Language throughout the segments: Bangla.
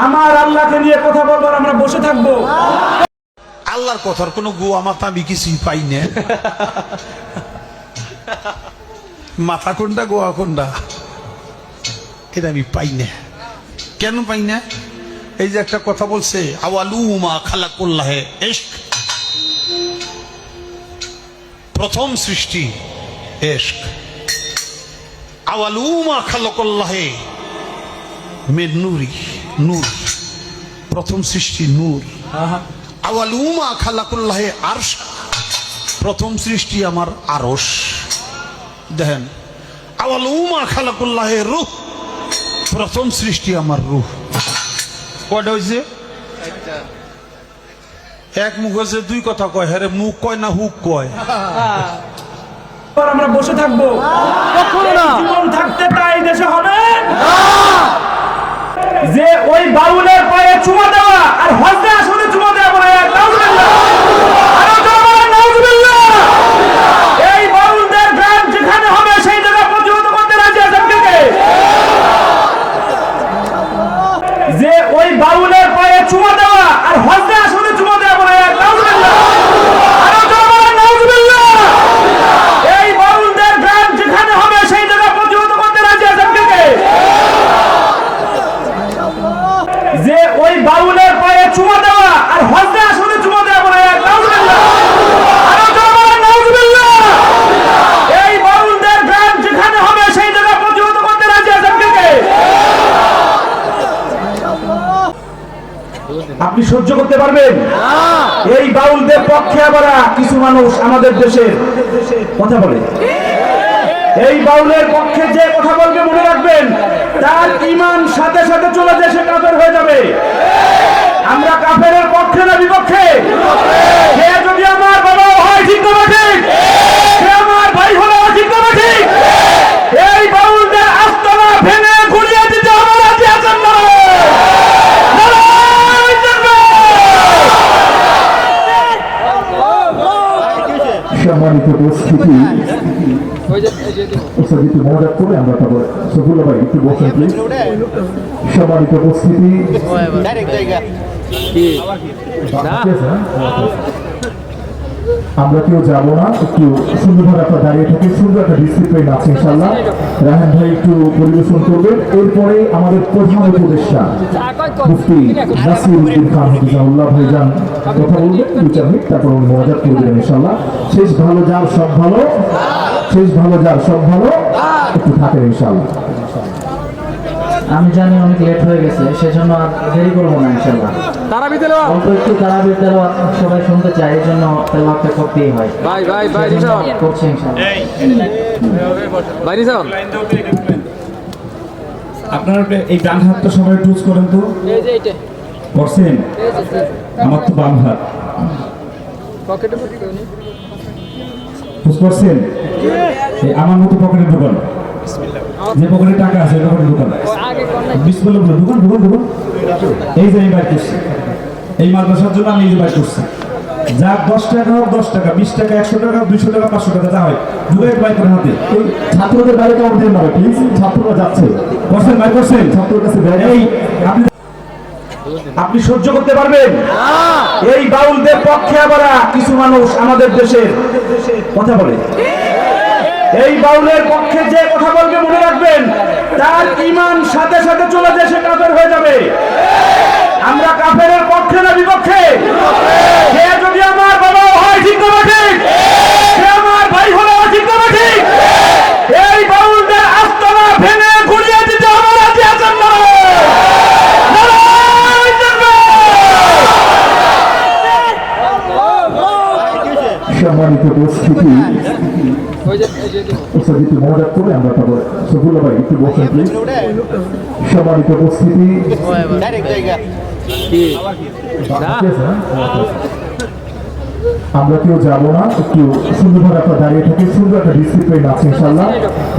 আমার আল্লাহকে নিয়ে কথা বলবার আমরা বসে থাকবো। আল্লাহর কথার কোনো গোয়া মাথা আমি কিছুই পাই না। মাথা কোনটা গোয়া কোনটা এটা আমি পাই না। কেন পাই না? এই যে একটা কথা বলছে, আওয়ালুমা খালাকুল্লাহে ইশক, প্রথম সৃষ্টি ইশক। আওয়ালুমা খালাকুল্লাহে মিন নূরি, নূর, প্রথম সৃষ্টি নূর। আওয়ালুমা খালাকুল্লাহে আরশ, প্রথম সৃষ্টি আমার আরশ। দেখেন, আওয়ালুমা খালাকুল্লাহে রূহ, প্রথম সৃষ্টি আমার রূহ। কয়টা হয়েছে? এক মুখ হয়েছে, দুই কথা কয়। হ্যাঁ রে, মুখ কয় না হুক কয়? আমরা বসে থাকবো, জীবন থাকতে তাই দেশে হবে যে ওই বাউলের পায়ে চুমা দেওয়া আর হজে আসলে চুমা দেওয়া বলে নাউজুবিল্লাহ, আরো জোরে বলেন নাউজুবিল্লাহ। এই বাউলদের গান যেখানে হবে সেই জায়গা প্রতিহত করতে রাজি আছেন কে? যে ওই বাউলের পায়ে চুমা দেওয়া আর হজে আসলে চুমা দেওয়া বলে নাউজুবিল্লাহ, আরো জোরে বলেন নাউজুবিল্লাহ। এই বাউলদের গান যেখানে হবে সেই জায়গা প্রতিহত করতে রাজি আছেন কে? যে ওই বাউলের পায়ে চুমা দেওয়া আর হজে আসলে চুমা দেওয়া বলে নাউজুবিল্লাহ, আরো জোরে বলেন নাউজুবিল্লাহ। এই বাউলদের গান যেখানে হবে সেই জায়গা প্রতিহত করতে রাজি আছেন কে? আপনি সহ্য করতে পারবেন? এই বাউলদের পক্ষে আবার কিছু মানুষ আমাদের দেশের কথা বলে। এই বাউলের পক্ষে যে কথা বলবে মনে রাখবেন, তার ঈমান সাথে সাথে চলে যায়, সে কাফের হয়ে যাবে। আমরা কাফেরের পক্ষে না বিপক্ষে? সে যদি আমার বাবাও হয় ঠিক না ঠিক, সে আমার ভাই হলেও ঠিক না ঠিক, এই বাউলদের আস্তনা ভেঙে ঘুরিয়ে দিতে হবে। রাজি আছেন না? সম্মানিত উপস্থিতি, মজা করে আমরা তারপর সফুল্লা ভাই একটু বসেন প্লিজ। সম্মানিত উপস্থিতি, আমরা কেউ যাবো না, একটু সুন্দরভাবে আপনার দাঁড়িয়ে থেকে সুন্দর একটা ডিসিপ্লিন আছে ইনশাল্লাহ। রায়হান ভাই একটু পরিবেশন করবেন, এরপরে আমাদের প্রধান উপদেষ্টা মুফতি নাসির উদ্দিন খান হাফিজাহুল্লাহ ভাইজান কথা বলবেন 2-4 মিনিট, তারপর উনি মজা করবেন ইনশাল্লাহ। শেষ ভালো যার সব ভালো, শেষ ভালো যার সব ভালো, একটু থাকেন ইনশাল্লাহ। আমি জানি অনেক লেট হয়ে গেছে, সেজন্য আর দেরি করবো না ইনশাল্লাহ। অল্প একটু তারাবির তেলাওয়াত সবাই শুনতে চায়, এই জন্য তেলাওয়াতটা করতেই হয়। করছি ইনশাল্লাহ। আপনার এই ডান হাতটা সবাই টুজ করেন তো, করছেন? আমার তো বাম হাত, টুজ করছেন? আমার মতো পকেটে ঢুকান, যে পকেটে টাকা আছে পকেটে ঢুকান, বিসমিল্লাহ বলে ঢুকান ঢুকান ঢুকান। এই যে আমি বাইর করছি, এই মাদ্রাসার জন্য আমি এই যে বাইর করছি। যা 10 টাকা হোক, 10 টাকা, 20 টাকা, 100 টাকা, 200 টাকা, 500 টাকা, যা হয় ঢুকাই বাইর করে হাতে। এই ছাত্রদের বাইরে কেমন দেন না প্লিজ, ছাত্ররা যাচ্ছে। করছেন বাইর করছেন? ছাত্রের কাছে এই আপনি সহ্য করতে পারবেন? এই বাউলদের পক্ষে আবার কিছু মানুষ আমাদের দেশের কথা বলে। এই বাউলের পক্ষে যে কথা বলবে মনে রাখবেন, তার ঈমান সাথে সাথে চলে যায়, সে কাফের হয়ে যাবে। আমরা কাফেরের পক্ষে না বিপক্ষে? সে যদি আমার বাবাও হয় ঠিক না ঠিক, সে আমার ভাই হলেও ঠিক না ঠিক, এই বাউলদের আস্তনা ভেঙে ঘুরিয়ে দিতে হবে। রাজি আছেন না? সম্মানিত উপস্থিতি, মজা করে আমরা তারপর সফুল্লা ভাই একটু বসেন প্লিজ। সম্মানিত উপস্থিতি, আমরা কেউ যাবো না, একটু সুন্দরভাবে আপনার দাঁড়িয়ে থেকে সুন্দর একটা ডিসিপ্লিন আছে ইনশাল্লাহ।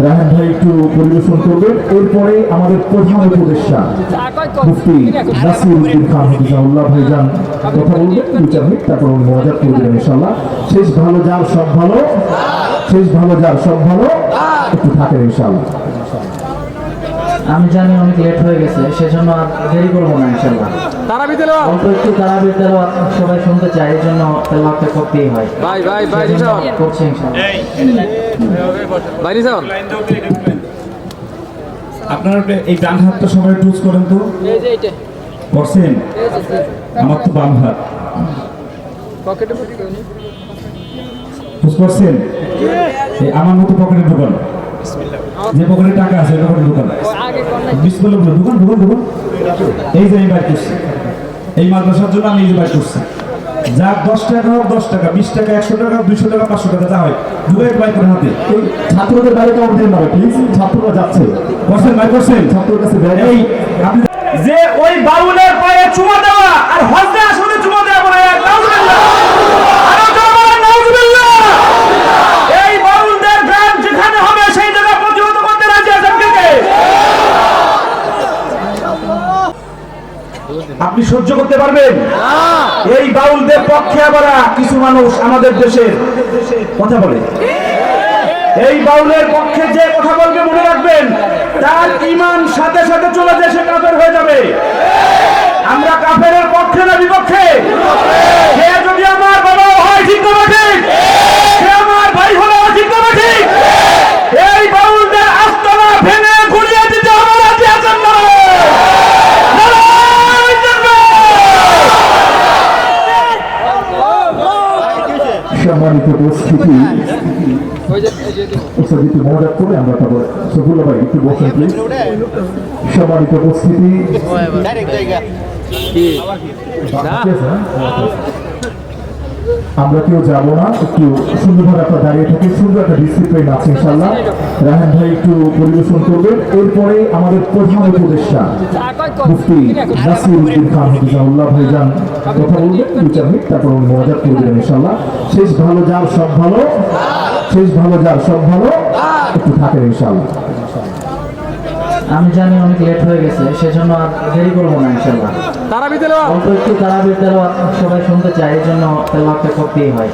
রায়হান ভাই একটু পরিবেশন করবেন, এরপরে আমাদের প্রধান উপদেষ্টা মুফতি নাসির উদ্দিন খান হাফিজাহুল্লাহ ভাইজান কথা বলবেন 2-4 মিনিট, তারপর উনি মজা করবেন ইনশাল্লাহ। শেষ ভালো যার সব ভালো, শেষ ভালো যার সব ভালো, একটু থাকেন ইনশাল্লাহ। আমি জানি অনেক লেট হয়ে গেছে, সেজন্য আর দেরি করবো না ইনশাল্লাহ। অল্প একটু তারাবির তেলাওয়াত সবাই শুনতে চায়, এই জন্য তেলাওয়াতটা করতেই হয়। সেজন্য করছি ইনশাল্লাহ। আপনারা এই ডান হাতটা সবাই টুজ করেন তো করছেন, আমার তো বাম হাত টুজ করছেন। এই আমার মতো পকেটে ঢুকান, যে পকেটে টাকা আছে ওই পকেটে ঢুকান, বিসমিল্লাহ বলে ঢুকান ঢুকান ঢুকান। এই যে আমি বাইর করছি, এই মাদ্রাসার জন্য আমি এই যে বাইর করছি। যা 10 টাকা হোক 10 টাকা, 20 টাকা, 100 টাকা, 200 টাকা, 500 টাকা যা হয় ঢুকাই বাইর করে হাতে। এই ছাত্রদের বাইরে কাউন্ট দেন না প্লিজ, ছাত্ররা যাচ্ছে। করছেন বাইর করছেন। ছাত্রের কাছে ব্যাগ এই আপনি যে ওই বাউলের পায়ে চুমা দেওয়া আর হজে আসলে চুমা দেওয়া বলে নাউজুবিল্লাহ, আরো জোরে বলেন নাউজুবিল্লাহ। এই বাউলদের গান যেখানে হবে সেই জায়গা প্রতিহত করতে রাজি আছেন কে কে? আপনি সহ্য করতে পারবেন? এই বাউলদের পক্ষে আবার কিছু মানুষ আমাদের দেশের কথা বলে। এই বাউলের পক্ষে যে কথা বলবে মনে রাখবেন, তার ঈমান সাথে সাথে চলে যায়, সে কাফের হয়ে যাবে। আমরা কাফেরের পক্ষে না বিপক্ষে? সে যদি আমার বাবা হয় ঠিক না ঠিক, সে আমার ভাই হলো ঠিক না ঠিক, এই বাউলদের আস্তানা ভেঙে ঘুরিয়ে দিতে হবে রাজি আছেন না? সম্মানিত উপস্থিতি, একটু মজা করে আমরা তারপর সফুল্লা ভাই একটু বসেন প্লিজ। সম্মানিত উপস্থিতি, আমরা কেউ যাবো না, একটু সুন্দরভাবে আপনার দাঁড়িয়ে থেকে সুন্দর একটা ডিসিপ্লিন আছে ইনশাল্লাহ। রায়হান ভাই একটু পরিবেশন করবেন, এরপরে আমাদের প্রধান উপদেষ্টা মুফতি নাসির উদ্দিন খান হাফিজাহুল্লাহ ভাইজান কথা বলবেন 2-4 মিনিট, তারপর উনি মজা করে দেবেন ইনশাল্লাহ। শেষ ভালো যার সব ভালো, শেষ ভালো যার সব ভালো, একটু থাকেন ইনশাল্লাহ। আমি জানি অনেক লেট হয়ে গেছে, সেজন্য আর দেরি করবো না ইনশাল্লাহ। অল্প একটু তারাবির তেলাওয়াত সবাই শুনতে চায়, এই জন্য তেলাওয়াতটা করতেই হয়।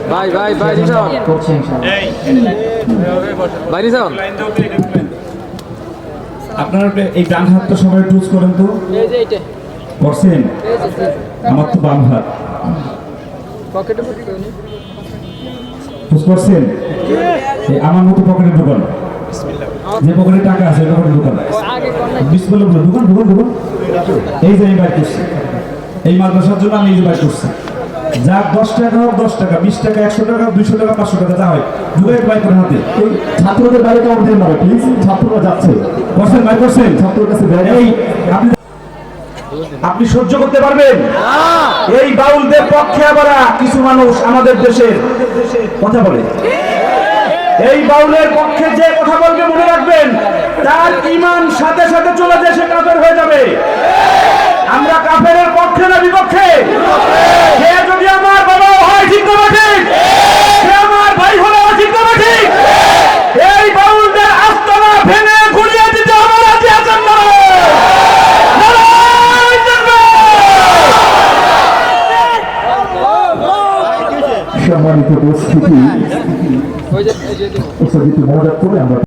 সেজন্য করছি ইনশাল্লাহ। আপনারা এই ডান হাতটা সবাই টুজ করেন তো করছেন, আমার তো বাম হাত টুজ করছেন। এই আমার মতো পকেটে ঢুকান, যে পকেটে টাকা আছে ওই পকেটে ঢুকান, বিসমিল্লাহ বলে ঢুকান ঢুকান ঢুকান। এই যে আমি বাইর করছি, এই মাদ্রাসার জন্য আমি এই যে বাইর করছি। যা 10 টাকা হোক 10 টাকা, 20 টাকা, 100 টাকা, 200 টাকা, 500 টাকা যা হয় ঢুকাই বাইর করে হাতে। এই ছাত্রদের বাইরে কাউন্ট দেন না প্লিজ, ছাত্ররা যাচ্ছে। করছেন বাইর করছেন। ছাত্রের কাছে ব্যাগ এই আপনি সহ্য করতে পারবেন? এই বাউলদের পক্ষে আবার কিছু মানুষ আমাদের দেশের কথা বলে। এই বাউলের পক্ষে যে কথা বলবে মনে রাখবেন, তার ঈমান সাথে সাথে চলে যায়, সে কাফের হয়ে যাবে। আমরা কাফেরের পক্ষে না বিপক্ষে? সে যদি আমার বাবা হয় ঠিক না ঠিক, সে আমার ভাই হলো ঠিক না ঠিক, এই বাউলদের আস্তানা ভেঙে ঘুরিয়ে দিতে হবে রাজি আছেন না? সম্মানিত উপস্থিতি, একটু মজা করে আমরা